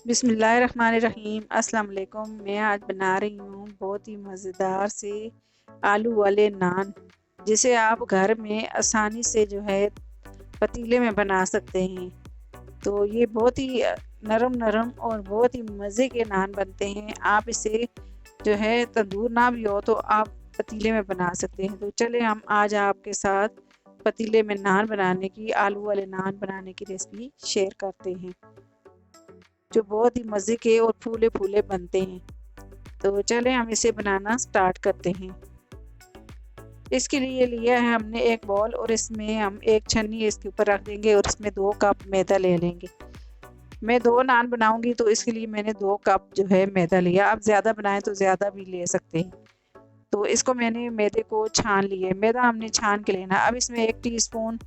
बिस्मिल्लाहिर्रहमानिर्रहीम। अस्सलाम वालेकुम। मैं आज बना रही हूँ बहुत ही मज़ेदार से आलू वाले नान, जिसे आप घर में आसानी से जो है पतीले में बना सकते हैं। तो ये बहुत ही नरम नरम और बहुत ही मज़े के नान बनते हैं। आप इसे जो है तंदूर ना भी हो तो आप पतीले में बना सकते हैं। तो चले हम आज आपके साथ पतीले में नान बनाने की, आलू वाले नान बनाने की रेसिपी शेयर करते हैं, जो बहुत ही मज़े के और फूले फूले बनते हैं। तो चलें हम इसे बनाना स्टार्ट करते हैं। इसके लिए लिया है हमने एक बॉल और इसमें हम एक छन्नी इसके ऊपर रख देंगे और इसमें 2 कप मैदा ले लेंगे। मैं 2 नान बनाऊंगी तो इसके लिए मैंने 2 कप जो है मैदा लिया। आप ज़्यादा बनाएं तो ज़्यादा भी ले सकते हैं। तो इसको मैंने मैदे को छान लिया, मैदा हमने छान के लेना। अब इसमें 1 टीस्पून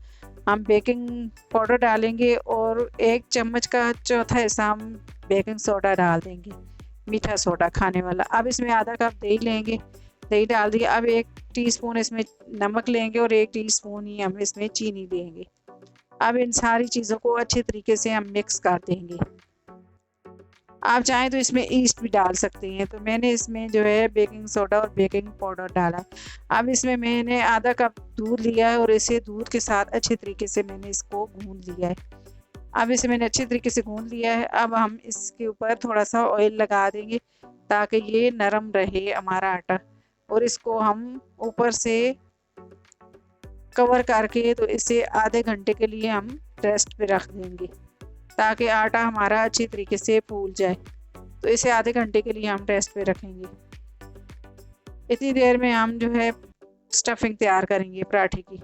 हम बेकिंग पाउडर डालेंगे और 1 चम्मच का चौथा हिस्सा हम बेकिंग सोडा डाल देंगे, मीठा सोडा खाने वाला। अब इसमें आधा कप दही लेंगे, दही डाल दिया। अब 1 टीस्पून इसमें नमक लेंगे और 1 टीस्पून ही हम इसमें चीनी लेंगे। अब इन सारी चीज़ों को अच्छे तरीके से हम मिक्स कर देंगे। आप चाहें तो इसमें ईस्ट भी डाल सकते हैं। तो मैंने इसमें जो है बेकिंग सोडा और बेकिंग पाउडर डाला है। अब इसमें मैंने आधा कप दूध लिया है और इसे दूध के साथ अच्छे तरीके से मैंने इसको गूंद लिया है। अब इसे मैंने अच्छे तरीके से गूंद लिया है। अब हम इसके ऊपर थोड़ा सा ऑयल लगा देंगे ताकि ये नरम रहे हमारा आटा, और इसको हम ऊपर से कवर करके तो इसे आधे घंटे के लिए हम रेस्ट पे रख देंगे ताकि आटा हमारा अच्छी तरीके से फूल जाए। तो इसे आधे घंटे के लिए हम रेस्ट पे रखेंगे। इतनी देर में हम जो है स्टफिंग तैयार करेंगे पराठे की।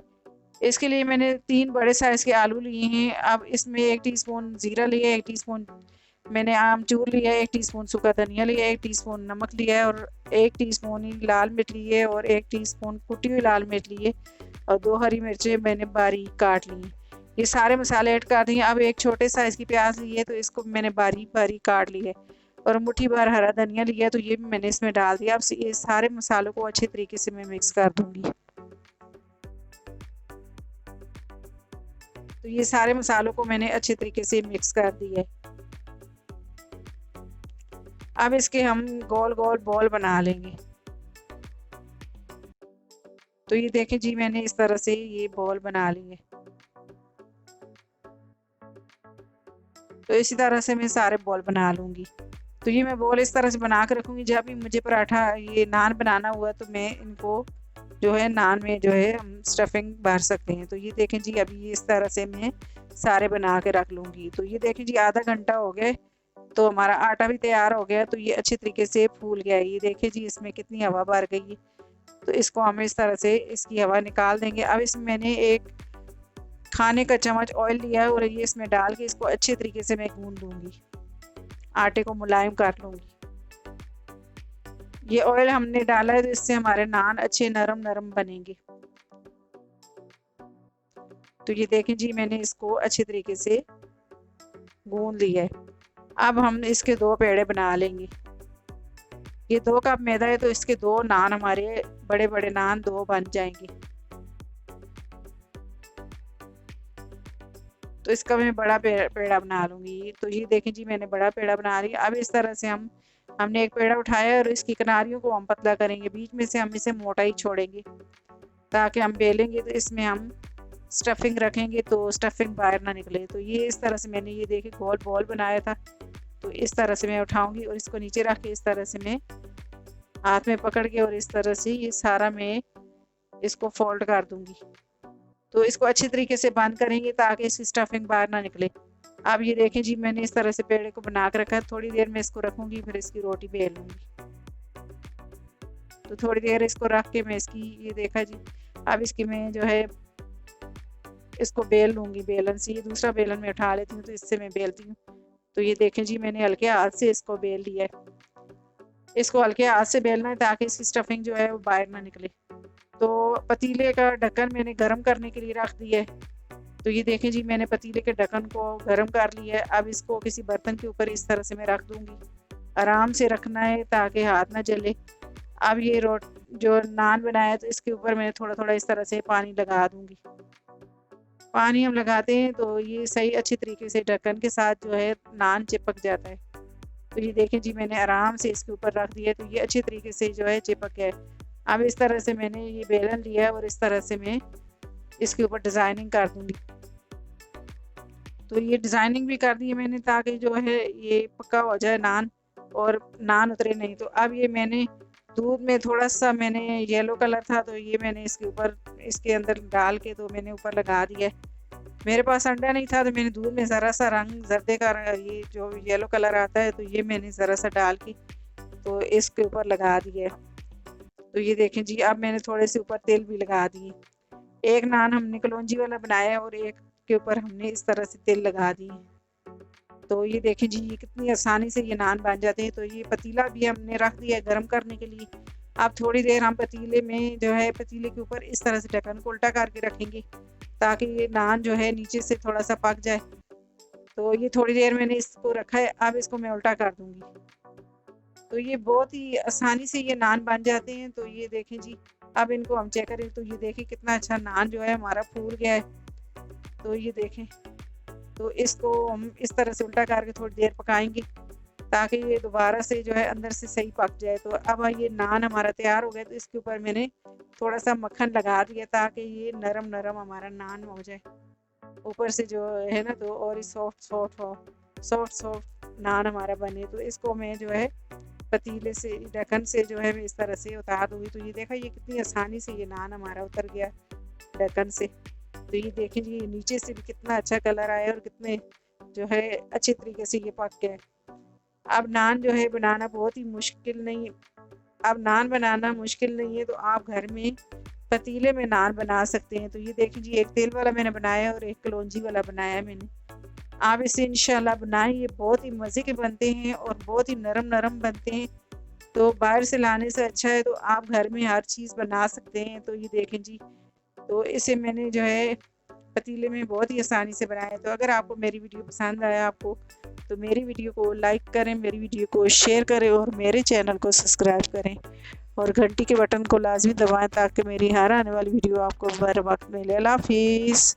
इसके लिए मैंने 3 बड़े साइज़ के आलू लिए हैं। अब इसमें 1 टीस्पून ज़ीरा लिया है, 1 टीस्पून मैंने आमचूर लिया है, 1 टीस्पून सूखा धनिया लिया है, 1 टीस्पून नमक लिया है और 1 टीस्पून ही लाल मिर्च ली है और 1 टीस्पून कुटी हुई लाल मिर्च ली है और 2 हरी मिर्चें मैंने बारीक काट ली हैं। ये सारे मसाले ऐड कर दिए। अब 1 छोटे साइज़ की प्याज ली है तो इसको मैंने बारीक बारीक काट ली है और मुट्ठी भर हरा धनिया लिया है तो ये भी मैंने इसमें डाल दिया। अब ये सारे मसालों को अच्छे तरीके से मैं मिक्स कर दूंगी। तो ये सारे मसालों को मैंने अच्छे तरीके से मिक्स कर दिया है। अब इसके हम गोल गोल बॉल बना लेंगे। तो ये देखें जी, मैंने इस तरह से ये बॉल बना ली है। तो इसी तरह से मैं सारे बॉल बना लूँगी। तो ये मैं बॉल इस तरह से बना के रखूँगी। जब भी मुझे पराठा ये नान बनाना हुआ तो मैं इनको जो है नान में जो है हम स्टफिंग भर सकते हैं। तो ये देखें जी, अभी ये इस तरह से मैं सारे बना के रख लूँगी। तो ये देखें जी, आधा घंटा हो गया तो हमारा आटा भी तैयार हो गया। तो ये अच्छे तरीके से फूल गया है। ये देखिए जी, इसमें कितनी हवा भर गई है। तो इसको हम इस तरह से इसकी हवा निकाल देंगे। अब इसमें मैंने 1 खाने का चम्मच ऑयल लिया है और ये इसमें डाल के इसको अच्छे तरीके से मैं गूंद लूँगी, आटे को मुलायम कर लूँगी। ये ऑयल हमने डाला है तो इससे हमारे नान अच्छे नरम नरम बनेंगे। तो ये देखें जी, मैंने इसको अच्छे तरीके से गूंद लिया है। अब हम इसके 2 पेड़े बना लेंगे। ये 2 कप मैदा है तो इसके 2 नान हमारे बड़े बड़े नान 2 बन जाएंगे। तो इसका मैं बड़ा पेड़ा बना लूँगी। तो ये देखें जी, मैंने बड़ा पेड़ा बना लिया। अब इस तरह से हमने एक पेड़ा उठाया और इसकी किनारियों को हम पतला करेंगे, बीच में से हम इसे मोटा ही छोड़ेंगे ताकि हम बेलेंगे तो इसमें हम स्टफिंग रखेंगे तो स्टफिंग बाहर ना निकले। तो ये इस तरह से मैंने ये देखिए गोल बॉल बनाया था। तो इस तरह से मैं उठाऊंगी और इसको नीचे रख के इस तरह से मैं हाथ में पकड़ के और इस तरह से ये सारा मैं इसको फोल्ड कर दूंगी। तो इसको अच्छे तरीके से बंद करेंगे ताकि इसकी स्टफिंग बाहर ना निकले। अब ये देखें जी, मैंने इस तरह से पेड़े को बना के रखा है। थोड़ी देर में इसको रखूँगी, फिर इसकी रोटी बेल लूँगी। तो थोड़ी देर इसको रख के मैं इसकी ये देखा जी, अब इसकी मैं जो है इसको बेल लूँगी बेलन से। ये दूसरा बेलन में उठा लेती हूँ तो इससे मैं बेलती हूँ। तो ये देखें जी, मैंने हल्के हाथ से इसको बेल लिया है। इसको हल्के हाथ से बेलना है ताकि इसकी स्टफिंग जो है वो बाहर ना निकले। तो पतीले का ढक्कन मैंने गर्म करने के लिए रख दिया है। तो ये देखें जी, मैंने पतीले के ढक्कन को गर्म कर लिया है। अब इसको किसी बर्तन के ऊपर इस तरह से मैं रख दूँगी। आराम से रखना है ताकि हाथ ना जले। अब ये जो नान बनाया तो इसके ऊपर मैंने थोड़ा थोड़ा इस तरह से पानी लगा दूँगी। पानी हम लगाते हैं तो ये सही अच्छी तरीके से ढक्कन के साथ जो है नान चिपक जाता है। तो ये देखें जी, मैंने आराम से इसके ऊपर रख दिया, तो ये अच्छे तरीके से जो है चिपक गया है। अब इस तरह से मैंने ये बेलन लिया है और इस तरह से मैं इसके ऊपर डिज़ाइनिंग कर दूँगी। तो ये डिज़ाइनिंग भी कर दी है मैंने, ताकि जो है ये पक्का हो जाए नान, और नान उतरे नहीं। तो अब ये मैंने दूध में थोड़ा-सा मैंने येलो कलर था, तो ये मैंने इसके ऊपर इसके अंदर डाल के तो मैंने ऊपर लगा दिया है। मेरे पास अंडा नहीं था, तो मैंने दूध में ज़रा-सा रंग जर्दे का ये जो येलो कलर आता है, तो ये मैंने ज़रा-सा डाल के तो इसके ऊपर लगा दिया है। तो ये देखें जी, अब मैंने थोड़े से ऊपर तेल भी लगा दिए। एक नान हमने कलौंजी वाला बनाया है और एक के ऊपर हमने इस तरह से तेल लगा दिए। तो ये देखें जी, ये कितनी आसानी से ये नान बन जाते हैं। तो ये पतीला भी हमने रख दिया है गर्म करने के लिए। अब थोड़ी देर हम पतीले में जो है पतीले के ऊपर इस तरह से ढक्कन को उल्टा करके रखेंगे, ताकि ये नान जो है नीचे से थोड़ा सा पक जाए। तो ये थोड़ी देर मैंने इसको रखा है, अब इसको मैं उल्टा कर दूंगी। तो ये बहुत ही आसानी से ये नान बन जाते हैं। तो ये देखें जी, अब इनको हम चेक करें तो ये देखें कितना अच्छा नान जो है हमारा फूल गया है। तो ये देखें, तो इसको हम इस तरह से उल्टा करके थोड़ी देर पकाएंगे, ताकि ये दोबारा से जो है अंदर से सही पक जाए। तो अब ये नान हमारा तैयार हो गया। तो इसके ऊपर मैंने थोड़ा सा मक्खन लगा दिया, ताकि ये नरम नरम हमारा नान हो जाए ऊपर से जो है ना, तो और सॉफ्ट सॉफ्ट हो, सॉफ्ट सॉफ्ट नान हमारा बने। तो इसको मैं जो है पतीले से ढक्कन से जो है मैं इस तरह से उतार दूंगी। तो ये देखा, ये कितनी आसानी से ये नान हमारा उतर गया ढक्कन से। तो ये देखें जी, नीचे से भी कितना अच्छा कलर आया और कितने जो है अच्छे तरीके से ये पक गया। अब नान जो है बनाना बहुत ही मुश्किल नहीं, अब नान बनाना मुश्किल नहीं है। तो आप घर में पतीले में नान बना सकते हैं। तो ये देखिए जी, एक तेल वाला मैंने बनाया और एक कलौंजी वाला बनाया मैंने। आप इसे इंशाल्लाह बनाएं, ये बहुत ही मज़े के बनते हैं और बहुत ही नरम नरम बनते हैं। तो बाहर से लाने से अच्छा है तो आप घर में हर चीज़ बना सकते हैं। तो ये देखें जी, तो इसे मैंने जो है पतीले में बहुत ही आसानी से बनाया। तो अगर आपको मेरी वीडियो पसंद आया आपको, तो मेरी वीडियो को लाइक करें, मेरी वीडियो को शेयर करें और मेरे चैनल को सब्सक्राइब करें और घंटी के बटन को लाजमी दबाएं, ताकि मेरी हर आने वाली वीडियो आपको बर वक्त मिले। अल्लाह हाफिज़।